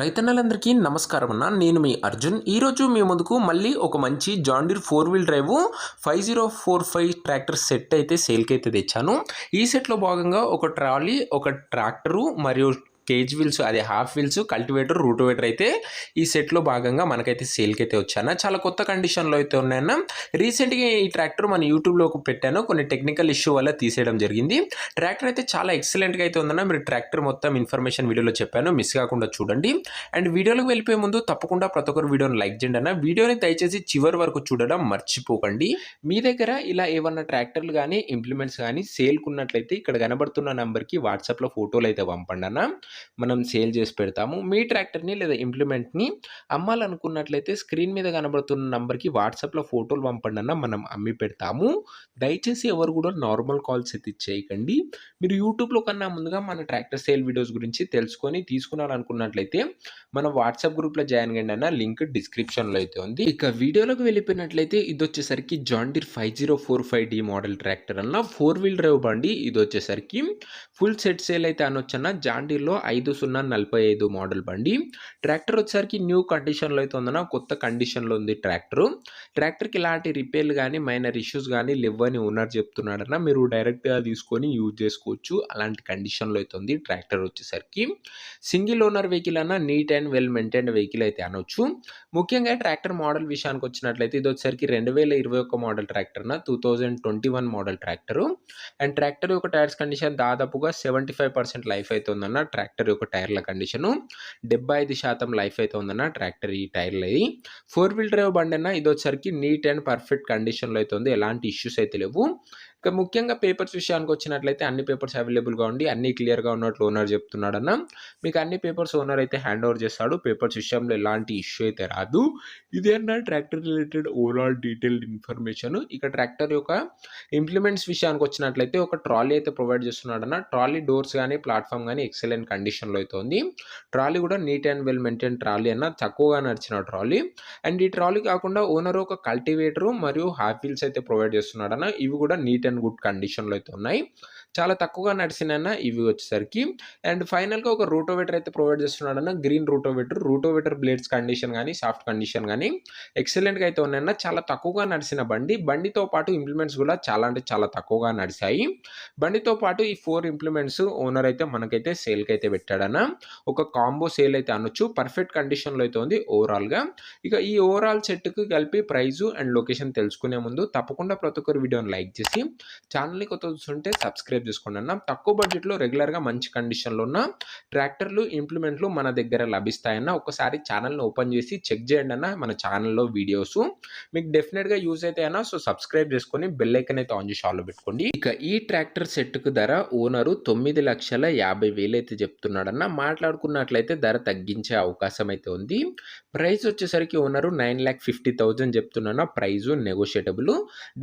రైతన్నలందరికీ నమస్కారం అన్న. నేను మీ అర్జున్. ఈరోజు మీ ముందుకు మళ్ళీ ఒక మంచి John Deere 4 wheel drive 5045 tractor set అయితే సేల్కి అయితే తెచ్చాను. ఈ సెట్లో భాగంగా ఒక ట్రాలీ, ఒక ట్రాక్టరు మరియు కేజ్ వీల్స్, అదే హాఫ్ వీల్స్, కల్టివేటర్, రూటోవేటర్ అయితే ఈ సెట్లో భాగంగా మనకైతే సేల్కి అయితే వచ్చాను. చాలా కొత్త కండిషన్లో అయితే ఉన్నాయన్న. రీసెంట్గా ఈ ట్రాక్టర్ మన యూట్యూబ్లోకి పెట్టాను. కొన్ని టెక్నికల్ ఇష్యూ వల్ల తీసేయడం జరిగింది. ట్రాక్టర్ అయితే చాలా ఎక్సలెంట్గా అయితే ఉందన్న. మీరు ట్రాక్టర్ మొత్తం ఇన్ఫర్మేషన్ వీడియోలో చెప్పాను, మిస్ కాకుండా చూడండి. అండ్ వీడియోలోకి వెళ్ళిపోయే ముందు తప్పకుండా ప్రతి ఒక్కరు వీడియోని లైక్ చేయండి అన్న. వీడియోని దయచేసి చివరి వరకు చూడడం మర్చిపోకండి. మీ దగ్గర ఇలా ఏమన్నా ట్రాక్టర్లు కానీ ఇంప్లిమెంట్స్ కానీ సేల్కి ఉన్నట్లయితే ఇక్కడ కనబడుతున్న నెంబర్కి వాట్సాప్లో ఫోటోలు అయితే పంపండి అన్న. మనం సేల్ చేసి పెడతాము. మీ ట్రాక్టర్ని లేదా ఇంప్లిమెంట్ని అమ్మాలనుకున్నట్లయితే స్క్రీన్ మీద కనబడుతున్న నంబర్కి వాట్సాప్లో ఫోటోలు పంపండి అన్న, మనం అమ్మి పెడతాము. దయచేసి ఎవరు కూడా నార్మల్ కాల్స్ అయితే చేయకండి. మీరు యూట్యూబ్లో కన్నా ముందుగా మన ట్రాక్టర్ సేల్ వీడియోస్ గురించి తెలుసుకొని తీసుకున్నారనుకున్నట్లయితే మన వాట్సాప్ గ్రూప్లో జాయిన్ కండి అన్న, లింక్ డిస్క్రిప్షన్లో అయితే ఉంది. ఇక వీడియోలోకి వెళ్ళిపోయినట్లయితే ఇది వచ్చేసరికి John Deere 5045D model tractor అన్న, 4 వీల్ డ్రైవ్ బండి. ఇది వచ్చేసరికి ఫుల్ సెట్ సేల్ అయితే అనొచ్చన్న. జాన్ డీర్లో 5045 మోడల్ బండి. ట్రాక్టర్ వచ్చేసరికి న్యూ కండిషన్లో అయితే ఉందన్న, కొత్త కండిషన్లో ఉంది ట్రాక్టర్కి ఇలాంటి రిపేర్లు కానీ మైనర్ ఇష్యూస్ కానీ లేవని ఓనర్ చెప్తున్నాడన్న. మీరు డైరెక్ట్గా తీసుకొని యూజ్ చేసుకోవచ్చు. అలాంటి కండిషన్లో అయితే ఉంది ట్రాక్టర్ వచ్చేసరికి. సింగిల్ ఓనర్ వెహికల్ అన్న, neat and well maintained vehicle అయితే అనొచ్చు. ముఖ్యంగా ట్రాక్టర్ మోడల్ విషయానికి వచ్చినట్లయితే ఇది వచ్చేసరికి 2021 మోడల్ ట్రాక్టర్ అన్న, 2021 మోడల్ ట్రాక్టరు. అండ్ ట్రాక్టర్ యొక్క టైర్స్ కండిషన్ దాదాపుగా 75% లైఫ్ అయితే ఉందన్న. ట్రాక్టర్ యొక్క టైర్ల కండిషను 75% లైఫ్ అయితే ఉందన్న ట్రాక్టర్ ఈ టైర్లది. 4 వీల్ డ్రైవ్ బండి అన్న. ఇది వచ్చేసరికి నీట్ అండ్ పర్ఫెక్ట్ కండిషన్లో అయితే ఉంది. ఎలాంటి ఇష్యూస్ అయితే లేవు. ఇక ముఖ్యంగా పేపర్స్ విషయానికి వచ్చినట్లయితే అన్ని పేపర్స్ అవైలబుల్గా ఉండి అన్ని క్లియర్గా ఉన్నట్లు ఓనర్ చెప్తున్నాడన్న. మీకు అన్ని పేపర్స్ ఓనర్ అయితే హ్యాండ్ ఓవర్ చేస్తాడు. పేపర్స్ విషయంలో ఎలాంటి ఇష్యూ అయితే రాదు. ఇదే అన్న tractor related overall detailed information. ఇక ట్రాక్టర్ యొక్క ఇంప్లిమెంట్స్ విషయానికి వచ్చినట్లయితే ఒక ట్రాలీ అయితే ప్రొవైడ్ చేస్తున్నాడన్న. ట్రాలీ డోర్స్ కానీ ప్లాట్ఫామ్ కానీ ఎక్సలెంట్ కండిషన్లో అయితే ఉంది. ట్రాలీ కూడా neat and well maintain trolley అన్న, తక్కువగా నడిచిన ట్రాలీ. అండ్ ఈ ట్రాలీ కాకుండా ఓనర్ ఒక కల్టివేటర్ మరియు హాఫ్ వీల్స్ అయితే ప్రొవైడ్ చేస్తున్నాడన్న. ఇవి కూడా నీట్ అండ్ గుడ్ కండిషన్లో అయితే ఉన్నాయి. చాలా తక్కువగా నడిచినన్న ఇవి వచ్చేసరికి. అండ్ ఫైనల్గా ఒక రూటోవేటర్ అయితే ప్రొవైడ్ చేస్తున్నాడన్న. గ్రీన్ రూటోవేటర్ బ్లేడ్స్ కండిషన్ కానీ సాఫ్ట్ కండిషన్ కానీ ఎక్సలెంట్గా అయితే ఉన్నాయన్న. చాలా తక్కువగా నడిచిన బండితో పాటు ఇంప్లిమెంట్స్ కూడా చాలా అంటే చాలా తక్కువగా నడిచాయి. బండితో పాటు ఈ 4 ఇంప్లిమెంట్స్ ఓనర్ అయితే మనకైతే సేల్కి అయితే పెట్టాడన్న. ఒక కాంబో సేల్ అయితే అనొచ్చు. పర్ఫెక్ట్ కండిషన్లో అయితే ఉంది ఓవరాల్గా. ఇక ఈ ఓవరాల్ సెట్కి కలిపి ప్రైజు అండ్ లొకేషన్ తెలుసుకునే ముందు తప్పకుండా ప్రతి ఒక్కరు వీడియోని లైక్ చేసి ఛానల్ని కొత్త చూస్తుంటే సబ్స్క్రైబ్ చేసుకోండి అన్న. తక్కువ బడ్జెట్లో రెగ్యులర్గా మంచి కండిషన్లో ఉన్న ట్రాక్టర్లు ఇంప్లిమెంట్లు మన దగ్గర లభిస్తాయన్న. ఒకసారి ఛానల్ని ఓపెన్ చేసి చెక్ చేయండి అన్న. మన ఛానల్లో వీడియోస్ మీకు డెఫినెట్గా యూజ్ అయితే అన్న. సో సబ్స్క్రైబ్ చేసుకొని బెల్ ఐకాన్ అయితే ఆన్ చేసి ఆన్లో పెట్టుకోండి. ఇక ఈ ట్రాక్టర్ సెట్కు ధర ఓనరు 9,50,000 అయితే చెప్తున్నాడన్న. మాట్లాడుకున్నట్లయితే ధర తగ్గించే అవకాశం అయితే ఉంది. ప్రైస్ వచ్చేసరికి ఓనరు 9,50,000 చెప్తున్నా. ప్రైజు నెగోషియేటబుల్.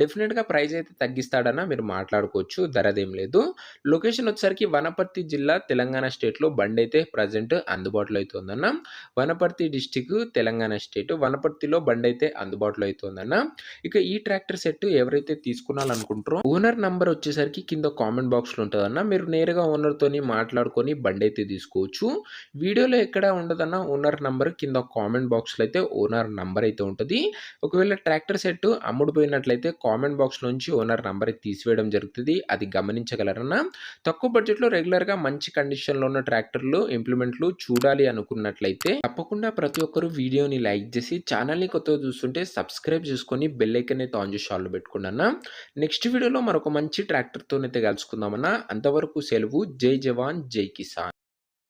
డెఫినెట్గా ప్రైస్ అయితే తగ్గిస్తాడన్న, మీరు మాట్లాడుకోవచ్చు. ధరదేం లేదు. లొకేషన్ వచ్చేసరికి వనపర్తి జిల్లా, తెలంగాణ స్టేట్లో బండి అయితే ప్రజెంట్ అందుబాటులో అయితే ఉందన్న. Wanaparthy district, Telangana state. వనపర్తిలో బండి అయితే అందుబాటులో అయితే ఉందన్న. ఇక ఈ ట్రాక్టర్ సెట్ ఎవరైతే తీసుకోవాలనుకుంటారో ఓనర్ నంబర్ వచ్చేసరికి కింద కామెంట్ బాక్స్లో ఉంటుందన్న. మీరు నేరుగా ఓనర్తోని మాట్లాడుకొని బండి అయితే తీసుకోవచ్చు. వీడియోలో ఎక్కడ ఉండదన్న. ఓనర్ నంబర్ కింద కామెంట్ బాక్స్లో అయితే ఓనర్ నంబర్ అయితే ఉంటుంది. ఒకవేళ ట్రాక్టర్ సెట్ అమ్ముడుపోయినట్లయితే కామెంట్ బాక్స్ నుంచి ఓనర్ నంబర్ తీసివేయడం జరుగుతుంది. అది గమనించగలరన్న. తక్కువ బడ్జెట్లో రెగ్యులర్గా మంచి కండిషన్లో ఉన్న ట్రాక్టర్లు ఇంప్లిమెంట్లు చూడాలి అనుకున్నట్లయితే తప్పకుండా ప్రతి ఒక్కరు వీడియోని లైక్ చేసి ఛానల్ని కొత్తగా చూస్తుంటే సబ్స్క్రైబ్ చేసుకొని బెల్ ఐకాన్ అయితే ఆన్ చేసి ఆన్లో పెట్టుకోండి అన్న. నెక్స్ట్ వీడియోలో మరొక మంచి ట్రాక్టర్తో అయితే కలుసుకుందామన్నా. అంతవరకు సెలవు. జై జవాన్ జై కిసాన్.